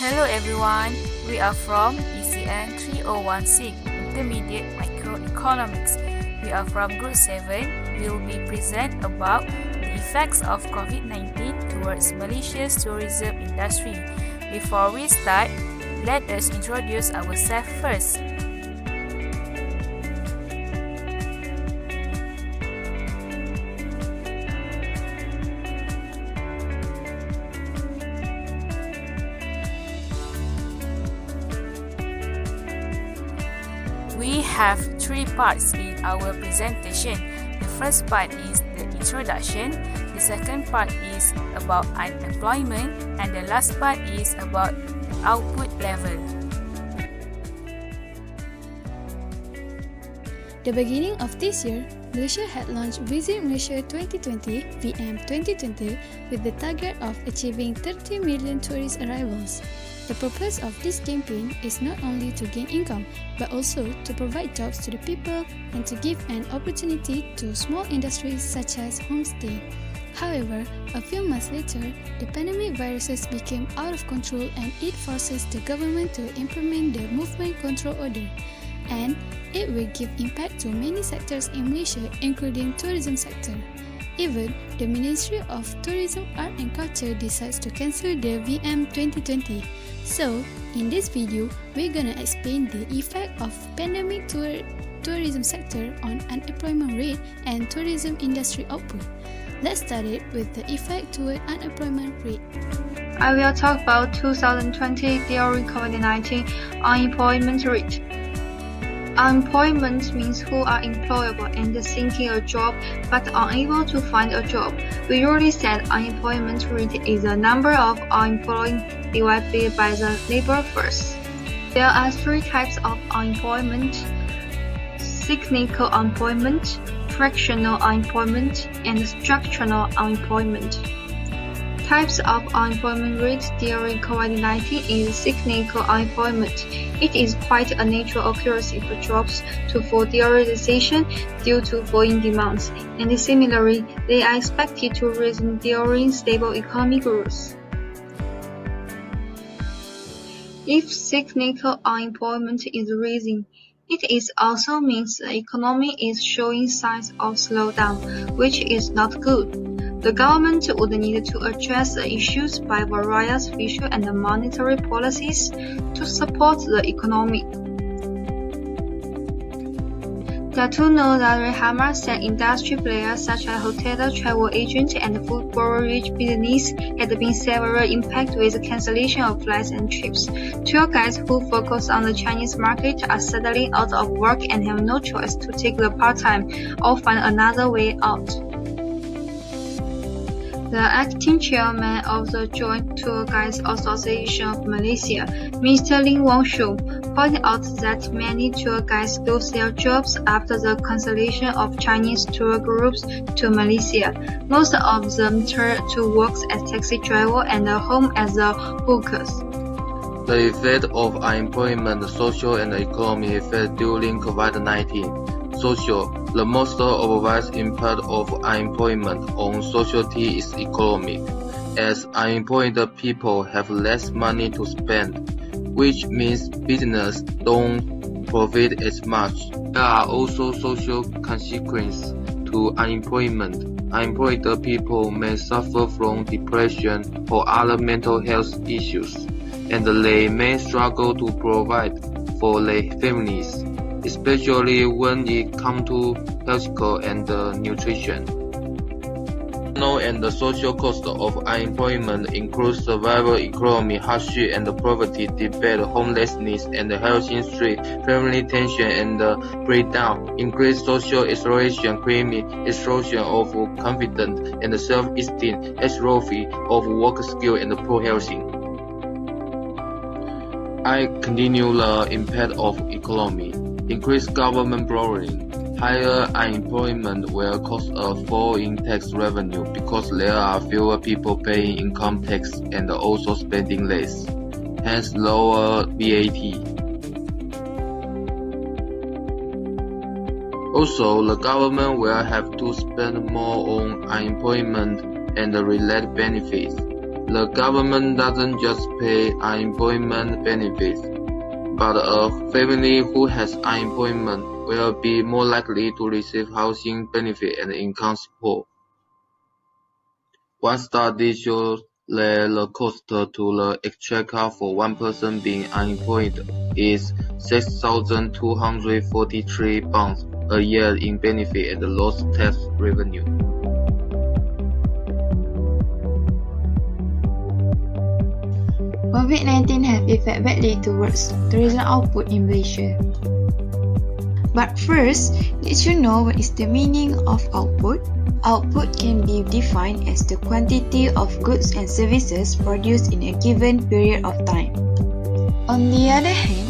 Hello everyone, we are from ECN3016 Intermediate Microeconomics. We are from Group 7. We will be present about the effects of COVID-19 towards Malaysia's tourism industry. Before we start, let us introduce ourselves first. We have three parts in our presentation. The first part is the introduction, the second part is about unemployment, and the last part is about output level. The beginning of this year, Malaysia had launched Visit Malaysia 2020 (VM 2020) with the target of achieving 30 million tourist arrivals. The purpose of this campaign is not only to gain income, but also to provide jobs to the people and to give an opportunity to small industries such as homestay. However, a few months later, the pandemic viruses became out of control and it forces the government to implement the Movement Control Order. And it will give impact to many sectors in Malaysia, including tourism sector. Even the Ministry of Tourism, Art and Culture decides to cancel the VM 2020. So, in this video, we're gonna explain the effect of pandemic tourism sector on unemployment rate and tourism industry output. Let's start it with the effect toward unemployment rate. I will talk about 2020 during COVID-19 unemployment rate. Unemployment means who are employable and seeking a job but unable to find a job. We usually said unemployment rate is the number of unemployed divided by the labor force. There are three types of unemployment: cyclical unemployment, fractional unemployment, and structural unemployment. Types of unemployment rate during COVID-19 is cyclical unemployment. It is quite a natural occurrence for jobs to fall during recession due to falling demands, and similarly, they are expected to rise during stable economic growth. If cyclical unemployment is rising, it also means the economy is showing signs of slowdown, which is not good. The government would need to address the issues by various fiscal and monetary policies to support the economy. To know that Hammer said industry players such as hotel, travel agent, and food beverage business had been severely impacted with the cancellation of flights and trips. Tour guides who focus on the Chinese market are suddenly out of work and have no choice to take the part-time or find another way out. The acting chairman of the Joint Tour Guides Association of Malaysia, Mr. Lin Wangshu, pointed out that many tour guides lose their jobs after the cancellation of Chinese tour groups to Malaysia. Most of them turn to work as taxi driver and home as hookers. The effect of unemployment, social and economic effect during COVID-19. Social. The most obvious impact of unemployment on society is economic, as unemployed people have less money to spend, which means business don't profit as much. There are also social consequences to unemployment. Unemployed people may suffer from depression or other mental health issues, and they may struggle to provide for their families, especially when it comes to healthcare and nutrition. Economic and the social cost of unemployment include survival, economic hardship and poverty, debt, homelessness and health injury, family tension and breakdown, increased social isolation, crime, erosion of confidence and self-esteem, atrophy of work skill and poor health. I continue the impact of economy. Increased government borrowing. Higher unemployment will cause a fall in tax revenue because there are fewer people paying income tax and also spending less, hence lower VAT. Also, the government will have to spend more on unemployment and related benefits. The government doesn't just pay unemployment benefits, but a family who has unemployment will be more likely to receive housing benefit and income support. One study shows that the cost to the exchequer for one person being unemployed is £6,243 a year in benefit and lost tax revenue. COVID-19 have affected badly towards tourism output in Malaysia. But first, did you know what is the meaning of output? Output can be defined as the quantity of goods and services produced in a given period of time. On the other hand,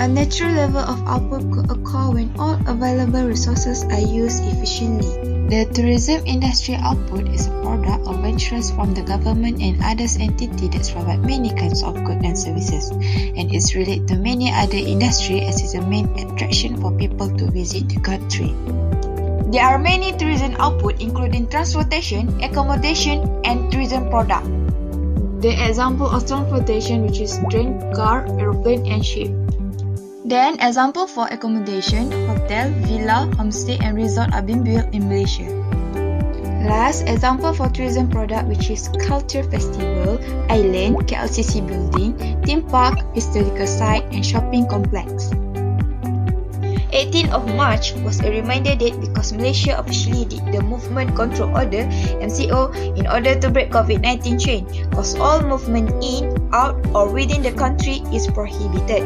a natural level of output could occur when all available resources are used efficiently. The tourism industry output is a product of ventures from the government and other entities that provide many kinds of goods and services, and is related to many other industries as is a main attraction for people to visit the country. There are many tourism output including transportation, accommodation, and tourism product. The example of transportation which is train, car, aeroplane, and ship. Then, example for accommodation, hotel, villa, homestay, and resort are being built in Malaysia. Last, example for tourism product which is culture festival, island, KLCC building, theme park, historical site, and shopping complex. 18th of March was a reminder date because Malaysia officially did the Movement Control Order (MCO) in order to break COVID-19 chain, because all movement in, out, or within the country is prohibited.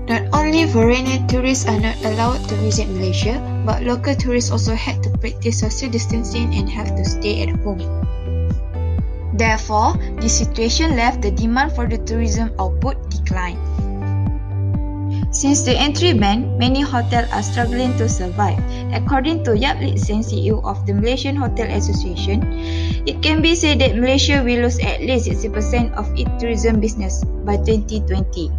Not only foreigner tourists are not allowed to visit Malaysia, but local tourists also had to practice social distancing and have to stay at home. Therefore, this situation left the demand for the tourism output decline. Since the entry ban, many hotels are struggling to survive. According to Yap Lit Seng, CEO of the Malaysian Hotel Association, it can be said that Malaysia will lose at least 60% of its tourism business by 2020.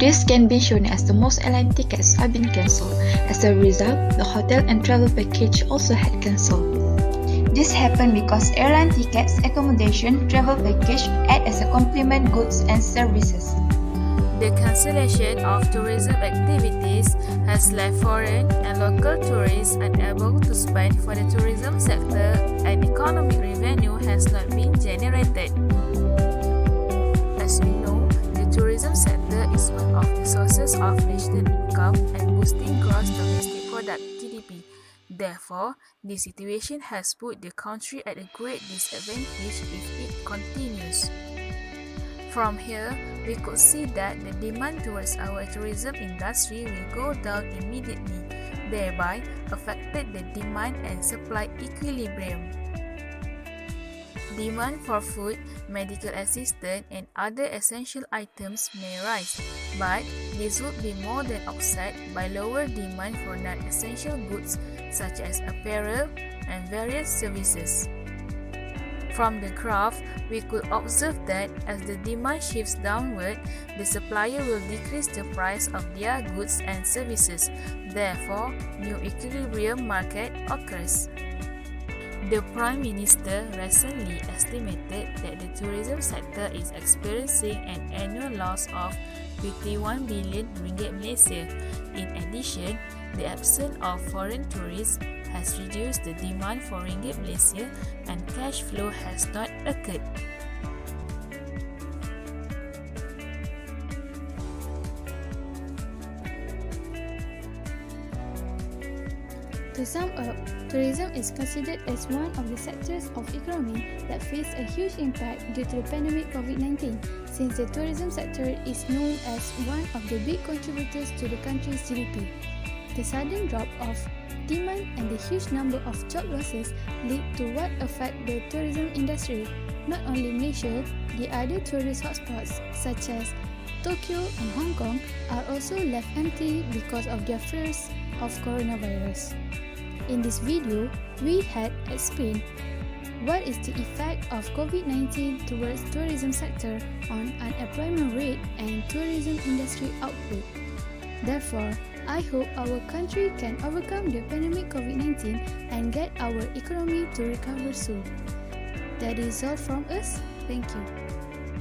This can be shown as the most airline tickets have been cancelled. As a result, the hotel and travel package also had cancelled. This happened because airline tickets, accommodation, travel package add as a complement goods and services. The cancellation of tourism activities has left foreign and local tourists unable to spend for the tourism sector, and economic revenue has not been generated. As we know, the tourism sector is one of the sources of national income and boosting gross domestic product (GDP). Therefore, this situation has put the country at a great disadvantage if it continues. From here, we could see that the demand towards our tourism industry will go down immediately, thereby affecting the demand and supply equilibrium. Demand for food, medical assistance, and other essential items may rise, but this would be more than offset by lower demand for non-essential goods such as apparel and various services. From the graph, we could observe that as the demand shifts downward, the supplier will decrease the price of their goods and services. Therefore, new equilibrium market occurs. The Prime Minister recently estimated that the tourism sector is experiencing an annual loss of 51 billion ringgit Malaysia. In addition, the absence of foreign tourists has reduced the demand for ringgit Malaysia and cash flow has not occurred. To sum up, tourism is considered as one of the sectors of economy that faced a huge impact due to the pandemic COVID-19, since the tourism sector is known as one of the big contributors to the country's GDP. The sudden drop of demand and the huge number of job losses lead to what affect the tourism industry. Not only Malaysia, the other tourist hotspots such as Tokyo and Hong Kong are also left empty because of their fears of coronavirus. In this video, we had explained what is the effect of COVID-19 towards tourism sector on unemployment rate and tourism industry output. Therefore, I hope our country can overcome the pandemic COVID-19 and get our economy to recover soon. That is all from us. Thank you.